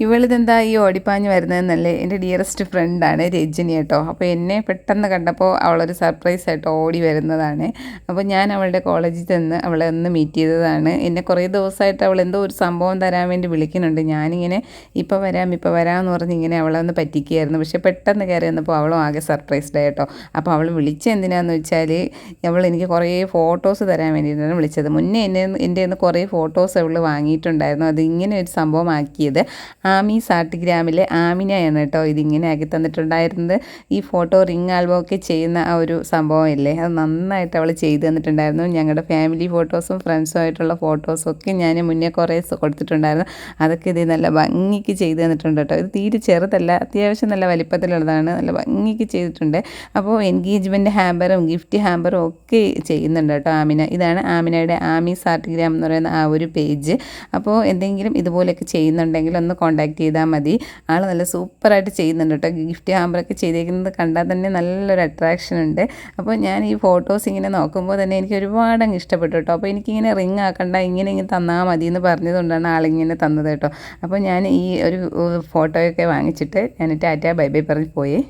ഇവളിതെന്താ ഈ ഓടിപ്പാഞ്ഞ് വരുന്നതെന്നല്ലേ, എൻ്റെ ഡിയറസ്റ്റ് ഫ്രണ്ടാണ് രജനി കേട്ടോ. അപ്പോൾ എന്നെ പെട്ടെന്ന് കണ്ടപ്പോൾ അവളൊരു സർപ്രൈസായിട്ട് ഓടി വരുന്നതാണ്. അപ്പോൾ ഞാൻ അവളുടെ കോളേജിൽ ചെന്ന് അവളെ ഒന്ന് മീറ്റ് ചെയ്തതാണ്. എന്നെ കുറേ ദിവസമായിട്ട് അവൾ എന്തോ ഒരു സംഭവം തരാൻ വേണ്ടി വിളിക്കുന്നുണ്ട്. ഞാനിങ്ങനെ ഇപ്പോൾ വരാം എന്ന് പറഞ്ഞ് ഇങ്ങനെ അവളെ ഒന്ന് പറ്റിക്കുകയായിരുന്നു. പക്ഷേ പെട്ടെന്ന് കയറി വന്നപ്പോൾ അവളും ആകെ സർപ്രൈസ്ഡ് ആയിട്ടോ. അപ്പോൾ അവൾ വിളിച്ചത് എന്തിനാന്ന് വെച്ചാൽ അവൾ എനിക്ക് കുറേ ഫോട്ടോസ് തരാൻ വേണ്ടിയിട്ടാണ് വിളിച്ചത്. മുന്നേ എൻ്റെ നിന്ന് കുറേ ഫോട്ടോസ് അവൾ വാങ്ങിയിട്ടുണ്ടായിരുന്നു. അത് ഇങ്ങനെ ഒരു സംഭവമാക്കിയത് ആമി സാട്ടിഗ്രാമിലെ ആമിനയാണ് കേട്ടോ ഇതിങ്ങനെ ആക്കി തന്നിട്ടുണ്ടായിരുന്നത്. ഈ ഫോട്ടോ റിംഗ് ആൽബം ഒക്കെ ചെയ്യുന്ന ആ ഒരു സംഭവം ഇല്ലേ, അത് നന്നായിട്ട് അവൾ ചെയ്തു തന്നിട്ടുണ്ടായിരുന്നു. ഞങ്ങളുടെ ഫാമിലി ഫോട്ടോസും ഫ്രണ്ട്സും ആയിട്ടുള്ള ഫോട്ടോസും ഒക്കെ ഞാൻ മുന്നേ കുറേ കൊടുത്തിട്ടുണ്ടായിരുന്നു. അതൊക്കെ ഇത് നല്ല ഭംഗിക്ക് ചെയ്തു തന്നിട്ടുണ്ട് കേട്ടോ. ഇത് തീരെ ചെറുതല്ല, അത്യാവശ്യം നല്ല വലിപ്പത്തിലുള്ളതാണ്, നല്ല ഭംഗിക്ക് ചെയ്തിട്ടുണ്ട്. അപ്പോൾ എൻഗേജ്മെൻറ്റ് ഹാമ്പറും ഗിഫ്റ്റ് ഹാമ്പറും ഒക്കെ ചെയ്യുന്നുണ്ട് കേട്ടോ ആമിന. ഇതാണ് ആമിനയുടെ ആമി സാട്ടിഗ്രാം എന്ന് പറയുന്ന ആ ഒരു പേജ്. അപ്പോൾ എന്തെങ്കിലും ഇതുപോലെയൊക്കെ ചെയ്യുന്നുണ്ടെങ്കിൽ ഒന്ന് കോൺടാക്ട് ചെയ്താൽ മതി. ആൾ നല്ല സൂപ്പറായിട്ട് ചെയ്യുന്നുണ്ട് കേട്ടോ. ഗിഫ്റ്റ് ഹാമ്പറൊക്കെ ചെയ്തേക്കുന്നത് കണ്ടാൽ തന്നെ നല്ലൊരു അട്രാക്ഷൻ ഉണ്ട്. അപ്പോൾ ഞാൻ ഈ ഫോട്ടോസ് ഇങ്ങനെ നോക്കുമ്പോൾ തന്നെ എനിക്ക് ഒരുപാട് അങ്ങ് ഇഷ്ടപ്പെട്ടു കേട്ടോ. അപ്പോൾ എനിക്കിങ്ങനെ റിങ് ആക്കണ്ട, ഇങ്ങനെ തന്നാൽ മതി എന്ന് പറഞ്ഞതുകൊണ്ടാണ് ആളിങ്ങനെ തന്നത് കേട്ടോ. അപ്പോൾ ഞാൻ ഈ ഒരു ഫോട്ടോയൊക്കെ വാങ്ങിച്ചിട്ട് ഞാൻ ടാറ്റ ബൈ ബൈ പറഞ്ഞ് പോയേ.